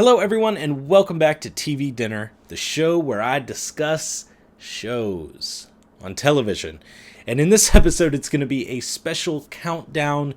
Hello everyone and welcome back to TV Dinner, the show where I discuss shows on television. And in this episode it's going to be a special countdown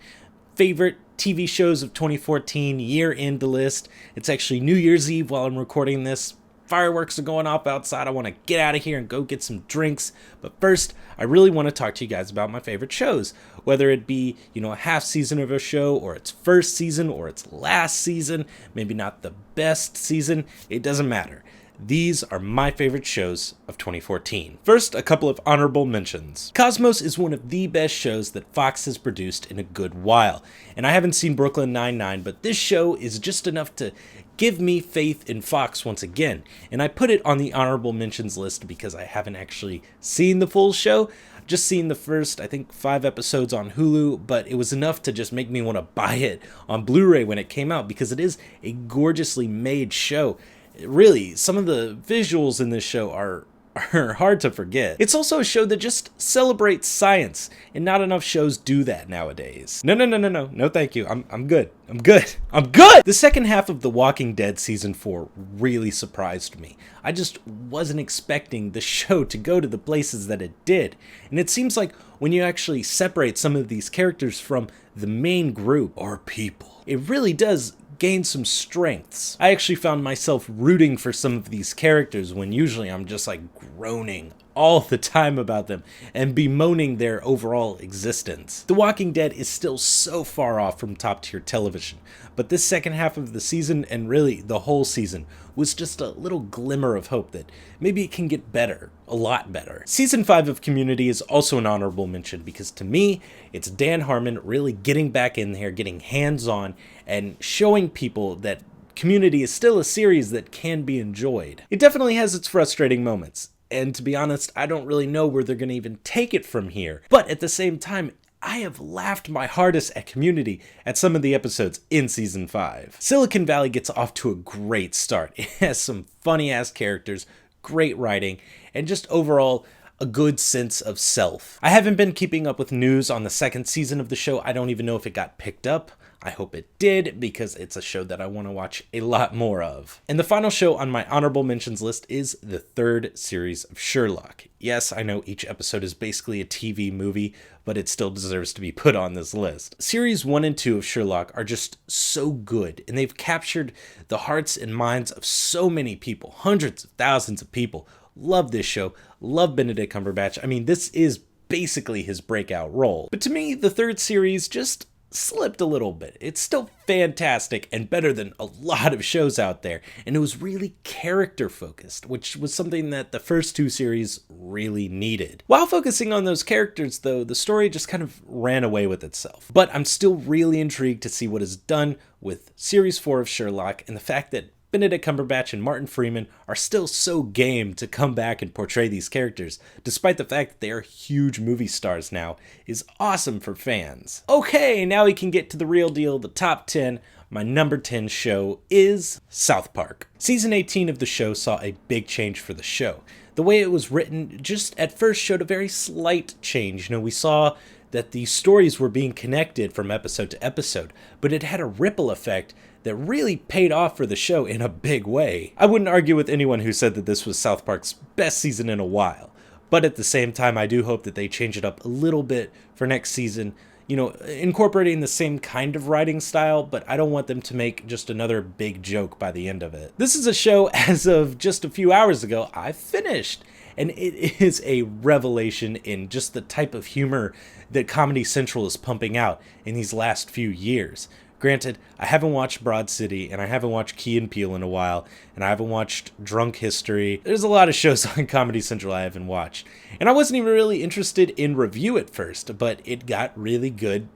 favorite TV shows of 2014 year-end list. It's actually New Year's Eve while I'm recording this. Fireworks are going off outside. I want to get out of here and go get some drinks. But first, I really want to talk to you guys about my favorite shows. Whether it be, a half season of a show, or its first season, or its last season, maybe not the best season, it doesn't matter. These are my favorite shows of 2014. First, a couple of honorable mentions. Cosmos is one of the best shows that Fox has produced in a good while. And I haven't seen Brooklyn Nine-Nine, but this show is just enough to give me faith in Fox once again. And I put it on the honorable mentions list because I haven't actually seen the full show. I've just seen the first, 5 episodes on Hulu, but it was enough to just make me want to buy it on Blu-ray when it came out because it is a gorgeously made show. Really, some of the visuals in this show are hard to forget. It's also a show that just celebrates science, and not enough shows do that nowadays. No, thank you. I'm good. The second half of The Walking Dead Season 4 really surprised me. I just wasn't expecting the show to go to the places that it did. And it seems like when you actually separate some of these characters from the main group or people, it really does gain some strengths. I actually found myself rooting for some of these characters when usually I'm just groaning all the time about them and bemoaning their overall existence. The Walking Dead is still so far off from top tier television, but this second half of the season, and really the whole season, was just a little glimmer of hope that maybe it can get better, a lot better. Season 5 of Community is also an honorable mention because to me, it's Dan Harmon really getting back in there, getting hands-on, and showing people that Community is still a series that can be enjoyed. It definitely has its frustrating moments. And to be honest, I don't really know where they're going to even take it from here. But at the same time, I have laughed my hardest at Community at some of the episodes in Season 5. Silicon Valley gets off to a great start. It has some funny-ass characters, great writing, and just overall a good sense of self. I haven't been keeping up with news on the second season of the show. I don't even know if it got picked up. I hope it did, because it's a show that I want to watch a lot more of. And the final show on my honorable mentions list is the third series of Sherlock. Yes, I know each episode is basically a TV movie, but it still deserves to be put on this list. Series 1 and 2 of Sherlock are just so good, and they've captured the hearts and minds of so many people, hundreds of thousands of people. Love this show, love Benedict Cumberbatch. I mean, this is basically his breakout role. But to me, the third series just slipped a little bit. It's still fantastic and better than a lot of shows out there, and it was really character focused, which was something that the first two series really needed. While focusing on those characters though, the story just kind of ran away with itself. But I'm still really intrigued to see what is done with Series 4 of Sherlock, and the fact that Benedict Cumberbatch and Martin Freeman are still so game to come back and portray these characters, despite the fact that they are huge movie stars now, is awesome for fans. Okay, now we can get to the real deal, the top 10. My number 10 show is South Park. Season 18 of the show saw a big change for the show. The way it was written just at first showed a very slight change. We saw that the stories were being connected from episode to episode, but it had a ripple effect that really paid off for the show in a big way. I wouldn't argue with anyone who said that this was South Park's best season in a while, but at the same time, I do hope that they change it up a little bit for next season, incorporating the same kind of writing style, but I don't want them to make just another big joke by the end of it. This is a show, as of just a few hours ago, I finished, and it is a revelation in just the type of humor that Comedy Central is pumping out in these last few years. Granted, I haven't watched Broad City, and I haven't watched Key and Peele in a while, and I haven't watched Drunk History. There's a lot of shows on Comedy Central I haven't watched. And I wasn't even really interested in review at first, but it got really good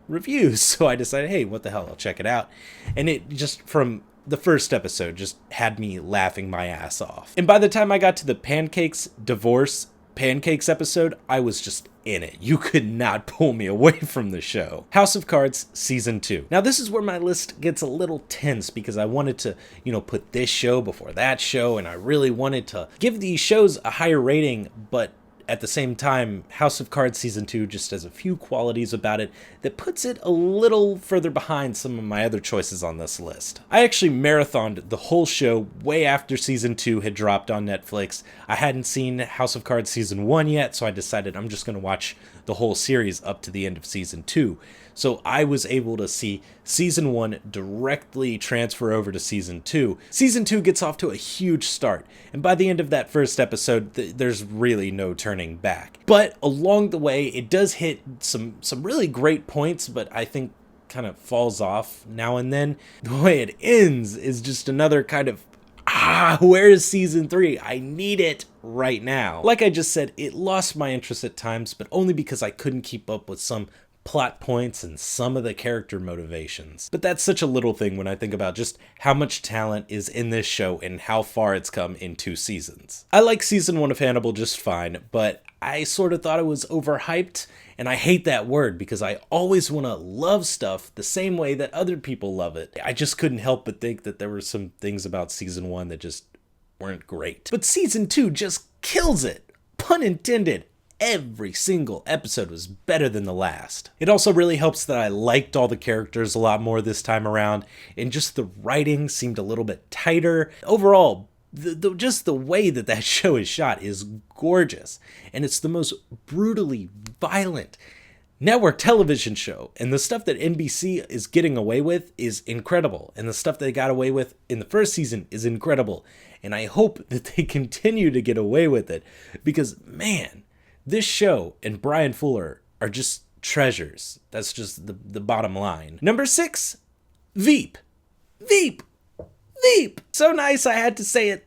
reviews, so I decided, hey, what the hell, I'll check it out. And it just, from the first episode, just had me laughing my ass off. And by the time I got to the Pancakes episode, I was just in it. You could not pull me away from the show. House of Cards Season 2. Now this is where my list gets a little tense because I wanted to, put this show before that show, and I really wanted to give these shows a higher rating, but at the same time, House of Cards Season 2 just has a few qualities about it that puts it a little further behind some of my other choices on this list. I actually marathoned the whole show way after Season 2 had dropped on Netflix. I hadn't seen House of Cards Season 1 yet, so I decided I'm just going to watch the whole series up to the end of Season 2. So I was able to see Season 1 directly transfer over to Season 2. Season 2 gets off to a huge start, and by the end of that first episode, there's really no turning back. But along the way, it does hit some really great points, but I think kind of falls off now and then. The way it ends is just another kind of, where is Season 3? I need it right now. Like I just said, it lost my interest at times, but only because I couldn't keep up with some plot points and some of the character motivations. But that's such a little thing when I think about just how much talent is in this show and how far it's come in 2 seasons. I like Season 1 of Hannibal just fine, but I sort of thought it was overhyped, and I hate that word because I always want to love stuff the same way that other people love it. I just couldn't help but think that there were some things about Season 1 that just weren't great. But Season 2 just kills it, pun intended. Every single episode was better than the last. It also really helps that I liked all the characters a lot more this time around, and just the writing seemed a little bit tighter. Overall, just the way that show is shot is gorgeous, and it's the most brutally violent network television show, and the stuff that NBC is getting away with is incredible, and the stuff they got away with in the first season is incredible, and I hope that they continue to get away with it, because man, this show and Brian Fuller are just treasures. That's just the bottom line. Number 6, Veep. Veep. Veep. So nice I had to say it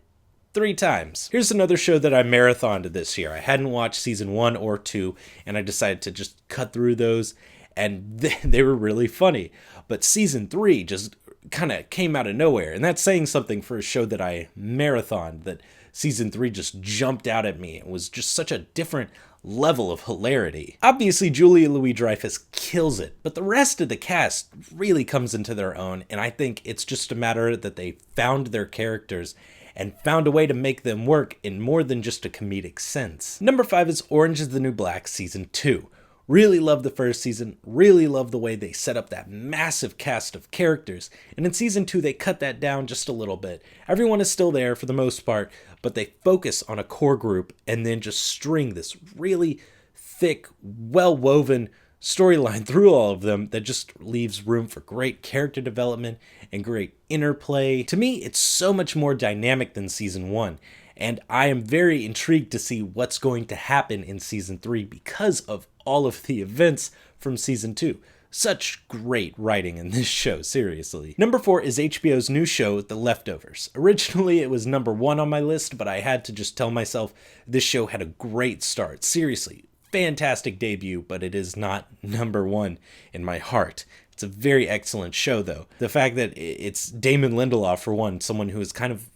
3 times. Here's another show that I marathoned this year. I hadn't watched Season 1 or 2, and I decided to just cut through those, and they were really funny. But Season 3 just kind of came out of nowhere, and that's saying something for a show that I marathoned, that Season 3 just jumped out at me. It was just such a different level of hilarity. Obviously, Julia Louis-Dreyfus kills it, but the rest of the cast really comes into their own, and I think it's just a matter that they found their characters and found a way to make them work in more than just a comedic sense. Number 5 is Orange is the New Black Season 2. Really love the first season, really love the way they set up that massive cast of characters, and in Season 2 they cut that down just a little bit. Everyone is still there for the most part, but they focus on a core group and then just string this really thick, well-woven storyline through all of them that just leaves room for great character development and great interplay. To me, it's so much more dynamic than Season 1, and I am very intrigued to see what's going to happen in Season 3 because of all of the events from Season 2. Such great writing in this show, seriously. Number 4 is HBO's new show, The Leftovers. Originally, it was number 1 on my list, but I had to just tell myself this show had a great start. Seriously, fantastic debut, but it is not number 1 in my heart. It's a very excellent show, though. The fact that it's Damon Lindelof, for one, someone who is kind of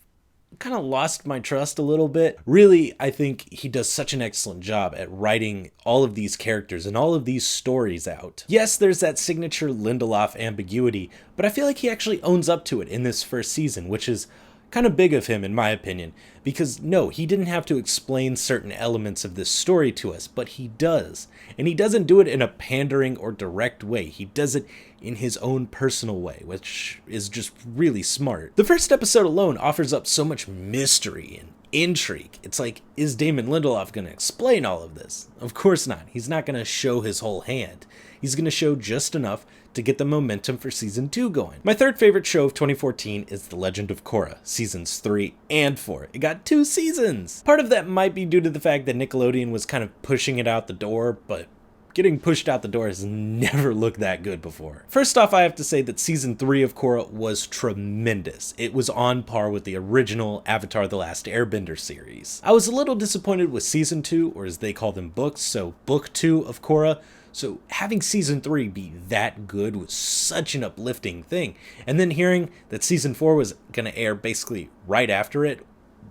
lost my trust a little bit. Really, I think he does such an excellent job at writing all of these characters and all of these stories out. Yes, there's that signature Lindelof ambiguity, but I feel like he actually owns up to it in this first season, which is kind of big of him in my opinion, because no, he didn't have to explain certain elements of this story to us, but he does. And he doesn't do it in a pandering or direct way. He does it in his own personal way, which is just really smart. The first episode alone offers up so much mystery and intrigue. It's like, is Damon Lindelof going to explain all of this? Of course not. He's not going to show his whole hand. He's going to show just enough to get the momentum for Season 2 going. My third favorite show of 2014 is The Legend of Korra, Seasons 3 and 4. It got 2 seasons! Part of that might be due to the fact that Nickelodeon was kind of pushing it out the door, but getting pushed out the door has never looked that good before. First off, I have to say that Season 3 of Korra was tremendous. It was on par with the original Avatar: The Last Airbender series. I was a little disappointed with Season 2, or as they call them, books, so Book 2 of Korra. So having Season 3 be that good was such an uplifting thing. And then hearing that Season 4 was going to air basically right after it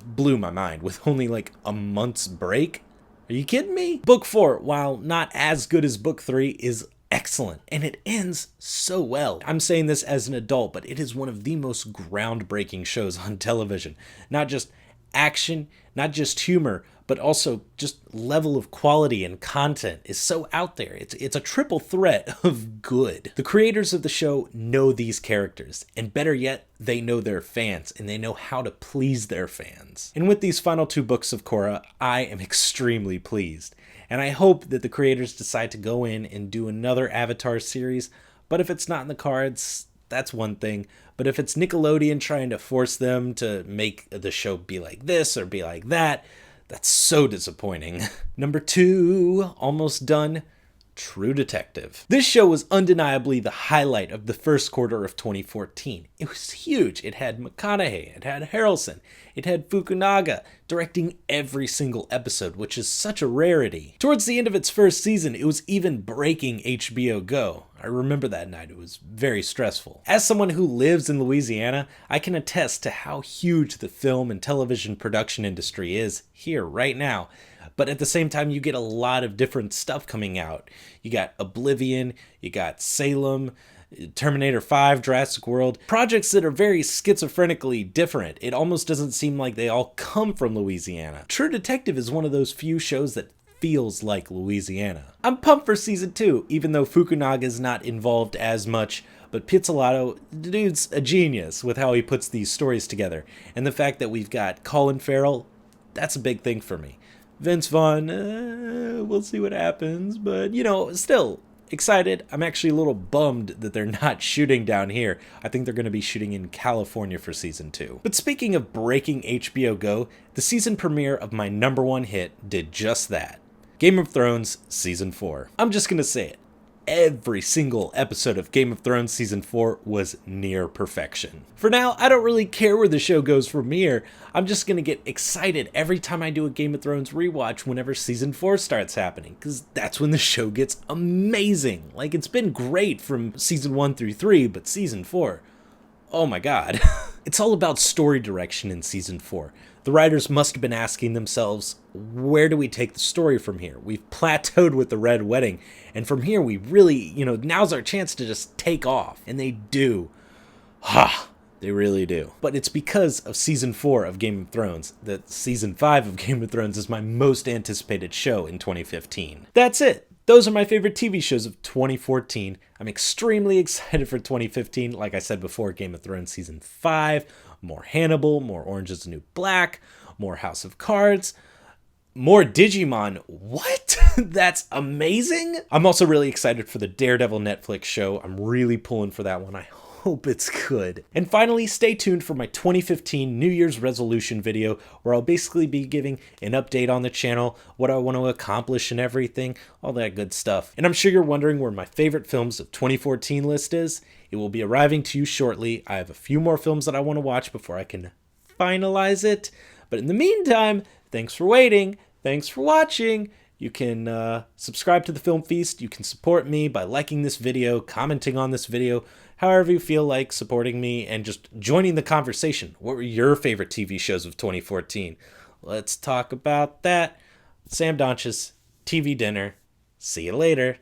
blew my mind, with only like a month's break. Are you kidding me? Book 4, while not as good as Book 3, is excellent, and it ends so well. I'm saying this as an adult, but it is one of the most groundbreaking shows on television. Not just action, not just humor, but also just level of quality and content is so out there. It's a triple threat of good. The creators of the show know these characters, and better yet, they know their fans, and they know how to please their fans. And with these final 2 books of Korra, I am extremely pleased. And I hope that the creators decide to go in and do another Avatar series, but if it's not in the cards, that's one thing. But if it's Nickelodeon trying to force them to make the show be like this or be like that, that's so disappointing. Number 2, almost done, True Detective. This show was undeniably the highlight of the first quarter of 2014. It was huge. It had McConaughey, it had Harrelson, it had Fukunaga directing every single episode, which is such a rarity. Towards the end of its first season, it was even breaking HBO Go. I remember that night. It was very stressful. As someone who lives in Louisiana, I can attest to how huge the film and television production industry is here right now. But at the same time, you get a lot of different stuff coming out. You got Oblivion, you got Salem, Terminator 5, Jurassic World, projects that are very schizophrenically different. It almost doesn't seem like they all come from Louisiana. True Detective is one of those few shows that feels like Louisiana. I'm pumped for season 2, even though Fukunaga is not involved as much, but Pizzolatto, the dude's a genius with how he puts these stories together. And the fact that we've got Colin Farrell, that's a big thing for me. Vince Vaughn, we'll see what happens, but still excited. I'm actually a little bummed that they're not shooting down here. I think they're going to be shooting in California for season 2. But speaking of breaking HBO Go, the season premiere of my #1 hit did just that. Game of Thrones season 4. I'm just going to say it. Every single episode of Game of Thrones Season 4 was near perfection. For now, I don't really care where the show goes from here. I'm just going to get excited every time I do a Game of Thrones rewatch whenever Season 4 starts happening, because that's when the show gets amazing. Like, it's been great from Season 1 through 3, but Season 4, oh my god. It's all about story direction in Season 4. The writers must have been asking themselves, where do we take the story from here? We've plateaued with the Red Wedding, and from here we really, now's our chance to just take off. And they do. They really do. But it's because of Season 4 of Game of Thrones that Season 5 of Game of Thrones is my most anticipated show in 2015. That's it. Those are my favorite TV shows of 2014. I'm extremely excited for 2015. Like I said before, Game of Thrones Season 5, more Hannibal, more Orange is the New Black, more House of Cards, more Digimon. What? That's amazing. I'm also really excited for the Daredevil Netflix show. I'm really pulling for that one. I hope it's good. And finally, stay tuned for my 2015 New Year's resolution video, where I'll basically be giving an update on the channel, what I want to accomplish and everything, all that good stuff. And I'm sure you're wondering where my favorite films of 2014 list is. It will be arriving to you shortly. I have a few more films that I want to watch before I can finalize it. But in the meantime, thanks for waiting. Thanks for watching. You can subscribe to the Film Feast. You can support me by liking this video, commenting on this video, however you feel like supporting me, and just joining the conversation. What were your favorite TV shows of 2014? Let's talk about that. Sam Donches, TV Dinner. See you later.